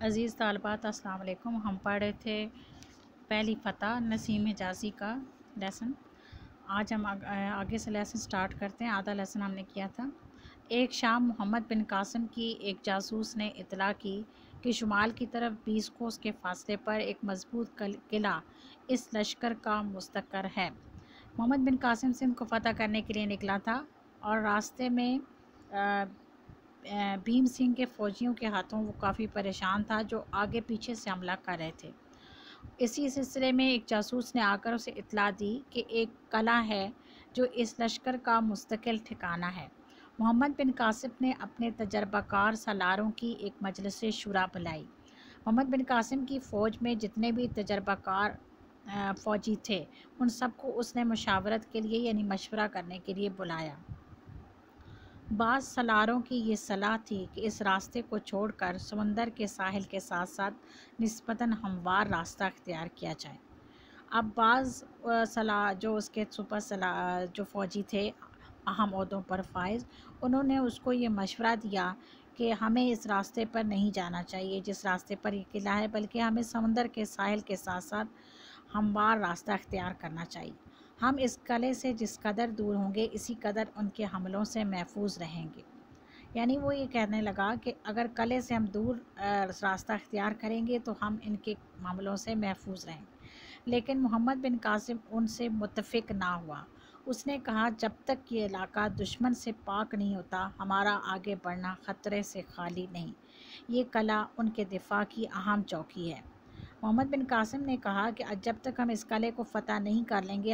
अज़ीज़ तालबात अस्सलाम वालेकुम। हम पढ़ रहे थे पहली फ़तह नसीम हिजाज़ी का लेसन। आज हम आगे से लेसन स्टार्ट करते हैं। आधा लेसन हमने किया था। एक शाम मोहम्मद बिन कासिम की एक जासूस ने इतला की कि शुमाल की तरफ 20 कोस के फासले पर एक मजबूत किला इस लश्कर का मुस्तकर है। मोहम्मद बिन कासिम सिंध को फ़तह करने के लिए निकला था और रास्ते में भीम सिंह के फ़ौजियों के हाथों वो काफ़ी परेशान था, जो आगे पीछे से हमला कर रहे थे। इसी सिलसिले में एक जासूस ने आकर उसे इत्तला दी कि एक कला है जो इस लश्कर का मुस्तकिल ठिकाना है। मोहम्मद बिन कासिम ने अपने तजर्बाकार सलारों की एक मजलिस शुरा बुलाई। मोहम्मद बिन कासिम की फ़ौज में जितने भी तजर्बाकार फ़ौजी थे, उन सबको उसने मुशावरत के लिए यानी मशवरा करने के लिए बुलाया। बाज़ सलारों की ये सलाह थी कि इस रास्ते को छोड़कर समंदर के साहिल के साथ साथ निस्बतन हमवार रास्ता इख्तियार किया जाए। अब बाज़ सलाह जो उसके सुपर सलाह जो फ़ौजी थे अहम ओहदों पर फाइज, उन्होंने उसको ये मशवरा दिया कि हमें इस रास्ते पर नहीं जाना चाहिए जिस रास्ते पर ये किला है, बल्कि हमें समंदर के साहिल के साथ साथ हमवार रास्ता इख्तियार करना चाहिए। हम इस किले से जिस कदर दूर होंगे, इसी कदर उनके हमलों से महफूज रहेंगे। यानी वो ये कहने लगा कि अगर किले से हम दूर रास्ता इख्तियार करेंगे तो हम इनके हमलों से महफूज रहेंगे। लेकिन मोहम्मद बिन कासिम उनसे मुत्तफ़िक ना हुआ। उसने कहा, जब तक ये इलाका दुश्मन से पाक नहीं होता, हमारा आगे बढ़ना ख़तरे से खाली नहीं। ये किला उनके दिफा की अहम चौकी है। मोहम्मद बिन कासिम ने कहा कि जब तक हम इस किले को फ़तह नहीं कर लेंगे,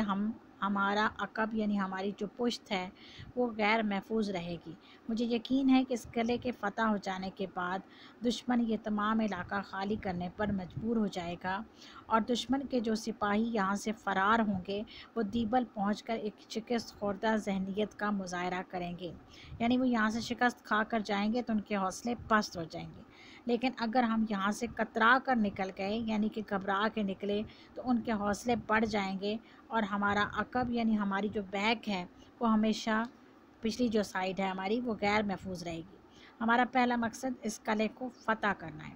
हमारा अकब यानी हमारी जो पुश्त है वो गैर महफूज रहेगी। मुझे यकीन है कि इस किले के फ़तह हो जाने के बाद दुश्मन ये तमाम इलाका खाली करने पर मजबूर हो जाएगा और दुश्मन के जो सिपाही यहाँ से फ़रार होंगे, वो दीबल पहुँचकर एक शिकस्त खोरदा जहनीत का मुजाहरा करेंगे। यानी वो यहाँ से शिकस्त खा कर जाएंगे तो उनके हौसले पस्त हो जाएंगे। लेकिन अगर हम यहाँ से कतरा कर निकल गए, यानी कि घबरा के निकले, तो उनके हौसले बढ़ जाएंगे और हमारा अकब यानी हमारी जो बैक है वो हमेशा पिछली जो साइड है हमारी वो गैर महफूज रहेगी। हमारा पहला मकसद इस किले को फ़तह करना है।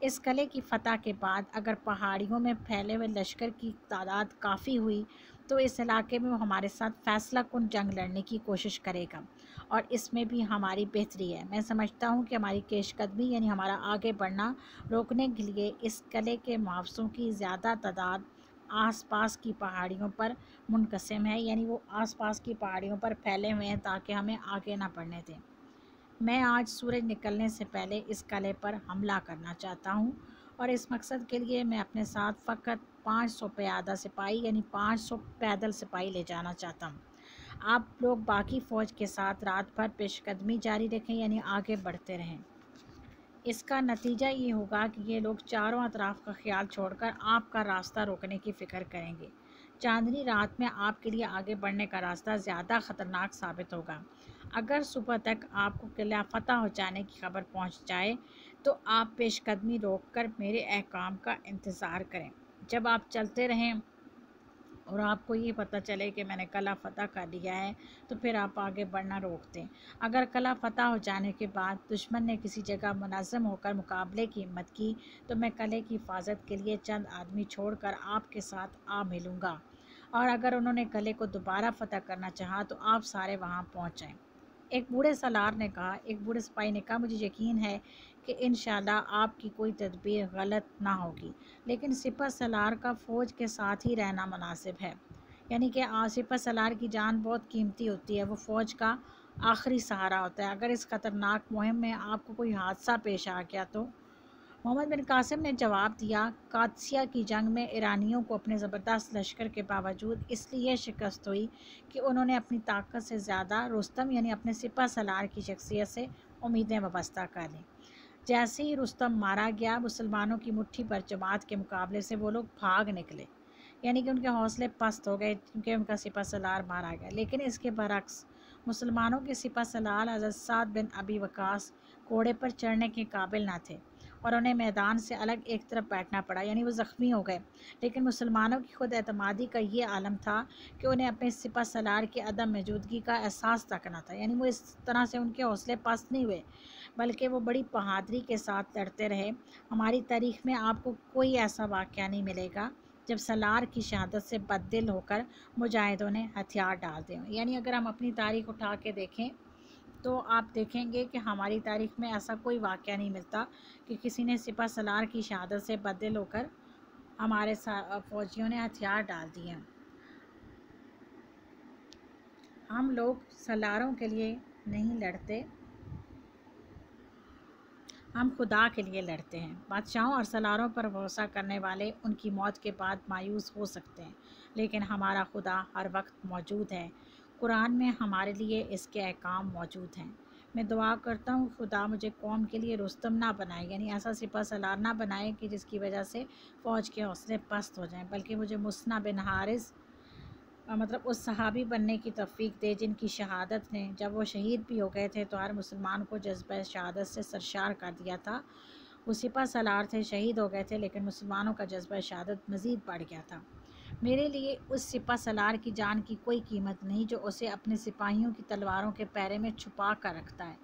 इस किले की फ़तह के बाद अगर पहाड़ियों में फैले हुए लश्कर की तादाद काफ़ी हुई तो इस इलाके में वो हमारे साथ फ़ैसला कुन जंग लड़ने की कोशिश करेगा और इसमें भी हमारी बेहतरी है। मैं समझता हूँ कि हमारी पेशकदमी यानी हमारा आगे बढ़ना रोकने के लिए इस किले के मुहावज़ों की ज़्यादा तादाद आसपास की पहाड़ियों पर मुनक़सिम है, यानी वो आसपास की पहाड़ियों पर फैले हुए हैं ताकि हमें आगे ना बढ़ने दें। मैं आज सूरज निकलने से पहले इस किले पर हमला करना चाहता हूँ और इस मकसद के लिए मैं अपने साथ फ़कत 500 प्यादा सिपाही यानी 500 पैदल सिपाही ले जाना चाहता हूँ। आप लोग बाकी फ़ौज के साथ रात भर पेशकदमी जारी रखें, यानी आगे बढ़ते रहें। इसका नतीजा ये होगा कि ये लोग चारों अतराफ़ का ख्याल छोड़कर आपका रास्ता रोकने की फ़िक्र करेंगे। चांदनी रात में आपके लिए आगे बढ़ने का रास्ता ज़्यादा ख़तरनाक साबित होगा। अगर सुबह तक आपको किला फ़तह हो जाने की खबर पहुंच जाए तो आप पेशकदमी रोककर मेरे अहकाम का इंतज़ार करें। जब आप चलते रहें और आपको ये पता चले कि मैंने किला फ़तह कर लिया है, तो फिर आप आगे बढ़ना रोक दें। अगर किला फ़तह हो जाने के बाद दुश्मन ने किसी जगह मुनज़्ज़म होकर मुकाबले की हिम्मत की, तो मैं किले की हिफाजत के लिए चंद आदमी छोड़कर आपके साथ आ मिलूँगा और अगर उन्होंने किले को दोबारा फ़तह करना चाहा तो आप सारे वहाँ पहुँच जाएँ। एक बूढ़े सलार ने कहा एक बूढ़े सिपाही ने कहा, मुझे यकीन है कि इंशाअल्लाह आपकी कोई तदबीर गलत ना होगी, लेकिन सिपह सलार का फ़ौज के साथ ही रहना मुनासिब है। यानी कि सिपह सलार की जान बहुत कीमती होती है, वो फ़ौज का आखिरी सहारा होता है। अगर इस ख़तरनाक मुहिम में आपको कोई हादसा पेश आ गया तो। मोहम्मद बिन कासिम ने जवाब दिया, कादसिया की जंग में ईरानियों को अपने ज़बरदस्त लश्कर के बावजूद इसलिए शिकस्त हुई कि उन्होंने अपनी ताकत से ज़्यादा रुस्तम यानी अपने सिपह सलार की शख्सियत से उम्मीदें वाबस्ता कर लीं। जैसे ही रुस्तम मारा गया, मुसलमानों की मुट्ठी भर जमात के मुकाबले से वो लोग भाग निकले, यानी कि उनके हौसले पस्त हो गए क्योंकि उनका सिपह सलार मारा गया। लेकिन इसके बरक्स मुसलमानों के सिपह सलार हज़रत साद बिन अबी वक़ास घोड़े पर चढ़ने के काबिल ना थे। और उन्हें मैदान से अलग एक तरफ बैठना पड़ा, यानी वो ज़ख्मी हो गए। लेकिन मुसलमानों की खुद एतमादी का ये आलम था कि उन्हें अपने सिपह सलार की अदम मौजूदगी का एहसास तक न था, यानी वो इस तरह से उनके हौसले पस्त नहीं हुए, बल्कि वो बड़ी बहादुरी के साथ लड़ते रहे। हमारी तारीख़ में आपको कोई ऐसा वाक़या नहीं मिलेगा जब सलार की शहादत से बददिल होकर मुजाहिदों ने हथियार डाल दिए। यानी अगर हम अपनी तारीख़ उठा के देखें तो आप देखेंगे कि हमारी तारीख़ में ऐसा कोई वाक़या नहीं मिलता कि किसी ने सिपह सलार की शहादत से बददिल होकर हमारे फ़ौजियों ने हथियार डाल दिए। हम लोग सलारों के लिए नहीं लड़ते, हम खुदा के लिए लड़ते हैं। बादशाहों और सलारों पर भरोसा करने वाले उनकी मौत के बाद मायूस हो सकते हैं, लेकिन हमारा खुदा हर वक्त मौजूद है। कुरान में हमारे लिए इसके अहकाम मौजूद हैं। मैं दुआ करता हूँ खुदा मुझे कौम के लिए रुस्तम ना बनाए, यानी ऐसा सिपह सलार ना बनाए कि जिसकी वजह से फ़ौज के हौसले पस्त हो जाएं, बल्कि मुझे मुसना बिन हारिस मतलब उस सहाबी बनने की तौफीक दे जिनकी शहादत ने, जब वो शहीद भी हो गए थे, तो हर मुसलमान को जज्बा शहादत से सरशार कर दिया था। वो सिपह सलार थे, शहीद हो गए थे, लेकिन मुसलमानों का जज्बा शहादत मज़ीद बढ़ गया था। मेरे लिए उस सिपह सलार की जान की कोई कीमत नहीं जो उसे अपने सिपाहियों की तलवारों के पैरे में छुपा कर रखता है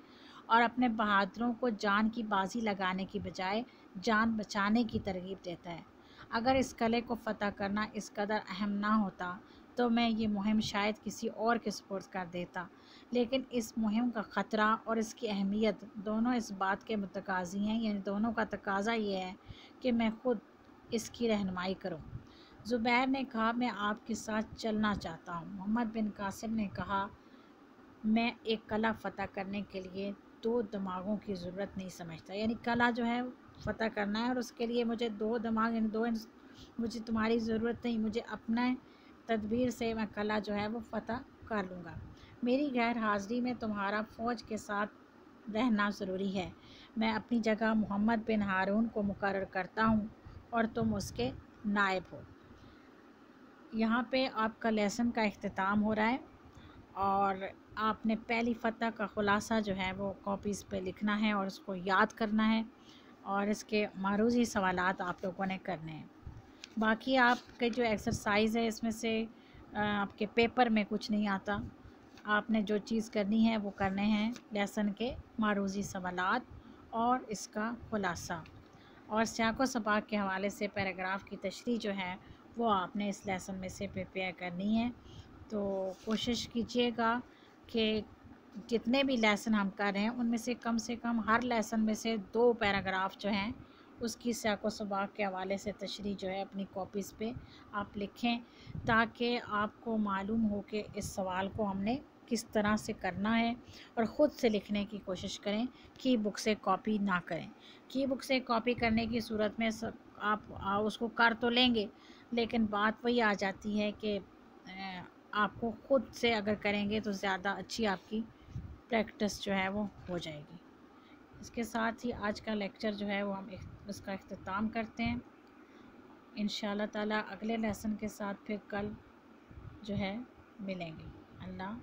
और अपने बहादुरों को जान की बाजी लगाने की बजाय जान बचाने की तरगीब देता है। अगर इस किले को फ़तह करना इस कदर अहम ना होता तो मैं ये मुहिम शायद किसी और के सुपुर्द कर देता, लेकिन इस मुहिम का ख़तरा और इसकी अहमियत दोनों इस बात के मुतकाज़ी हैं, यानी दोनों का तकाज़ा ये है कि मैं ख़ुद इसकी रहनुमाई करूँ। ज़ुबैर ने कहा, मैं आपके साथ चलना चाहता हूँ। मोहम्मद बिन कासिम ने कहा, मैं एक कला फ़तह करने के लिए दो दिमागों की ज़रूरत नहीं समझता, यानी कला जो है फ़तह करना है और उसके लिए मुझे दो दिमाग, यानी मुझे तुम्हारी ज़रूरत नहीं, मुझे अपना तदबीर से मैं कला जो है वो फ़तह कर लूँगा। मेरी गैर हाज़िरी में तुम्हारा फ़ौज के साथ रहना ज़रूरी है। मैं अपनी जगह मोहम्मद बिन हारून को मुकर्रर करता हूँ और तुम उसके नायब हो। यहाँ पे आपका लेसन का इख्तिताम हो रहा है और आपने पहली फ़तह का ख़ुलासा जो है वो कॉपीज़ पे लिखना है और उसको याद करना है और इसके मारूज़ी सवालात आप लोगों ने करने हैं। बाकी आपके जो एक्सरसाइज़ है इसमें से आपके पेपर में कुछ नहीं आता। आपने जो चीज़ करनी है वो करने हैं, लेसन के मारूज़ी सवालात और इसका ख़ुलासा और सियाक़ो सबाक़ के हवाले से पैराग्राफ की तशरीह जो है वो आपने इस लेसन में से प्रिपेयर करनी है। तो कोशिश कीजिएगा कि जितने भी लेसन हम कर रहे हैं उनमें से कम हर लेसन में से 2 पैराग्राफ जो हैं उसकी सियाक़ो सबाक़ के हवाले से तशरीह जो है अपनी कॉपीज़ पे आप लिखें, ताकि आपको मालूम हो कि इस सवाल को हमने किस तरह से करना है और ख़ुद से लिखने की कोशिश करें, की बुक से कॉपी ना करें। की बुक से कॉपी करने की सूरत में आप उसको कर तो लेंगे, लेकिन बात वही आ जाती है कि आपको ख़ुद से अगर करेंगे तो ज़्यादा अच्छी आपकी प्रैक्टिस जो है वो हो जाएगी। इसके साथ ही आज का लेक्चर जो है वो हम इसका इख्तिताम करते हैं। इंशाअल्लाह ताला अगले लेसन के साथ फिर कल जो है मिलेंगे। अल्लाह